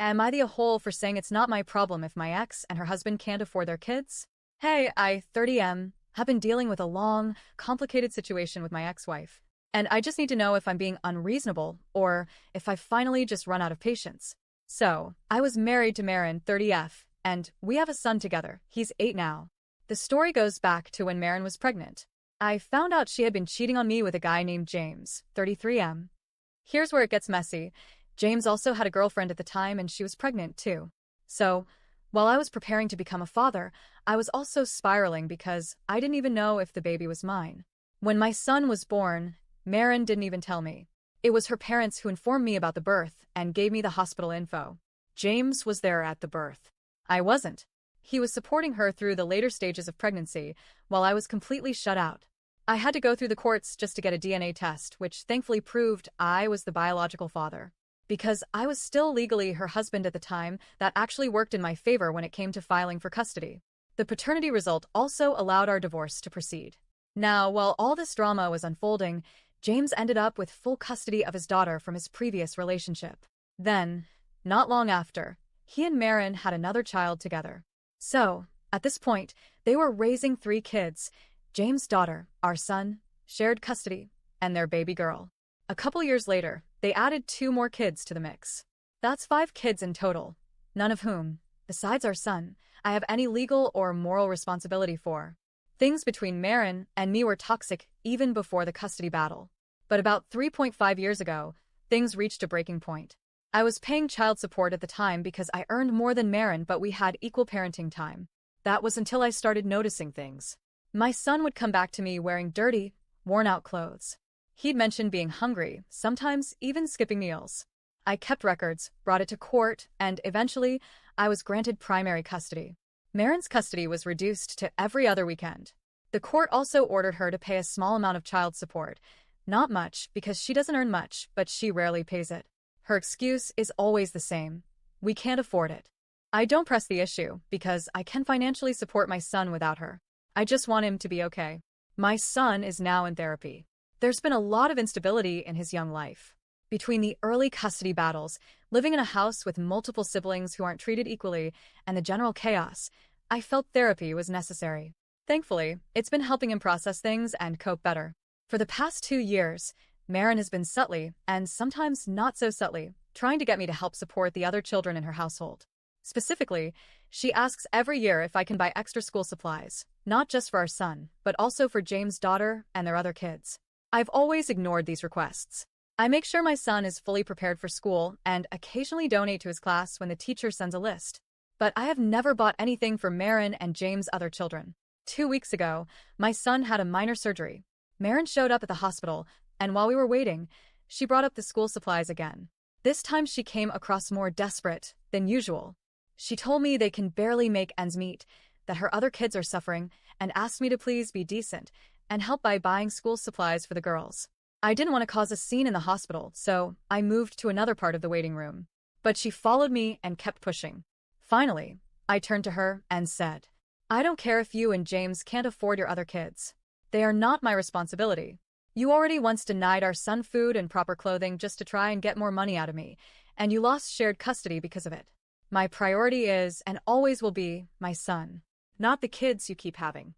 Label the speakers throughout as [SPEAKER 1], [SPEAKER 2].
[SPEAKER 1] Am I the a hole for saying it's not my problem if my ex and her husband can't afford their kids? Hey, I, 30M, have been dealing with a long, complicated situation with my ex-wife. And I just need to know if I'm being unreasonable or if I finally just run out of patience. So, I was married to Marin, 30F, and we have a son together. He's 8 now. The story goes back to when Marin was pregnant. I found out she had been cheating on me with a guy named James, 33M. Here's where it gets messy. James also had a girlfriend at the time and she was pregnant too. So, while I was preparing to become a father, I was also spiraling because I didn't even know if the baby was mine. When my son was born, Marin didn't even tell me. It was her parents who informed me about the birth and gave me the hospital info. James was there at the birth. I wasn't. He was supporting her through the later stages of pregnancy, while I was completely shut out. I had to go through the courts just to get a DNA test, which thankfully proved I was the biological father. Because I was still legally her husband at the time, that actually worked in my favor when it came to filing for custody. The paternity result also allowed our divorce to proceed. Now, while all this drama was unfolding, James ended up with full custody of his daughter from his previous relationship. Then, not long after, he and Marin had another child together. So, at this point, they were raising 3 kids: James' daughter, our son, shared custody, and their baby girl. A couple years later, they added 2 more kids to the mix. That's 5 kids in total, none of whom, besides our son, I have any legal or moral responsibility for. Things between Marin and me were toxic even before the custody battle. But about 3.5 years ago, things reached a breaking point. I was paying child support at the time because I earned more than Marin, but we had equal parenting time. That was until I started noticing things. My son would come back to me wearing dirty, worn-out clothes. He'd mention being hungry, sometimes even skipping meals. I kept records, brought it to court, and eventually, I was granted primary custody. Marin's custody was reduced to every other weekend. The court also ordered her to pay a small amount of child support. Not much, because she doesn't earn much, but she rarely pays it. Her excuse is always the same: we can't afford it. I don't press the issue, because I can financially support my son without her. I just want him to be okay. My son is now in therapy. There's been a lot of instability in his young life. Between the early custody battles, living in a house with multiple siblings who aren't treated equally, and the general chaos, I felt therapy was necessary. Thankfully, it's been helping him process things and cope better. For the past 2 years, Marin has been subtly, and sometimes not so subtly, trying to get me to help support the other children in her household. Specifically, she asks every year if I can buy extra school supplies, not just for our son, but also for James' daughter and their other kids. I've always ignored these requests. I make sure my son is fully prepared for school and occasionally donate to his class when the teacher sends a list. But I have never bought anything for Marin and James' other children. 2 weeks ago, my son had a minor surgery. Marin showed up at the hospital, and while we were waiting, she brought up the school supplies again. This time she came across more desperate than usual. She told me they can barely make ends meet, that her other kids are suffering, and asked me to please be decent and help by buying school supplies for the girls. I didn't want to cause a scene in the hospital, so I moved to another part of the waiting room. But she followed me and kept pushing. Finally, I turned to her and said, "I don't care if you and James can't afford your other kids. They are not my responsibility. You already once denied our son food and proper clothing just to try and get more money out of me, and you lost shared custody because of it. My priority is, and always will be, my son, not the kids you keep having."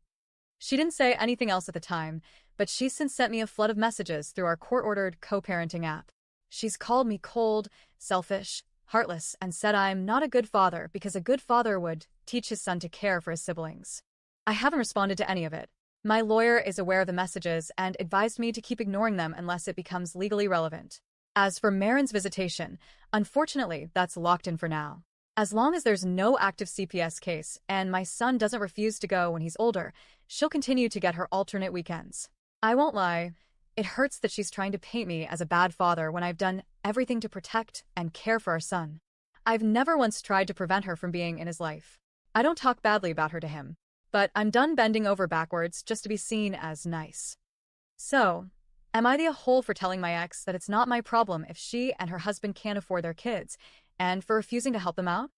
[SPEAKER 1] She didn't say anything else at the time, but she's since sent me a flood of messages through our court-ordered co-parenting app. She's called me cold, selfish, heartless, and said I'm not a good father because a good father would teach his son to care for his siblings. I haven't responded to any of it. My lawyer is aware of the messages and advised me to keep ignoring them unless it becomes legally relevant. As for Marin's visitation, unfortunately, that's locked in for now. As long as there's no active CPS case and my son doesn't refuse to go when he's older, she'll continue to get her alternate weekends. I won't lie, it hurts that she's trying to paint me as a bad father when I've done everything to protect and care for our son. I've never once tried to prevent her from being in his life. I don't talk badly about her to him, but I'm done bending over backwards just to be seen as nice. So, am I the a-hole for telling my ex that it's not my problem if she and her husband can't afford their kids, and for refusing to help them out?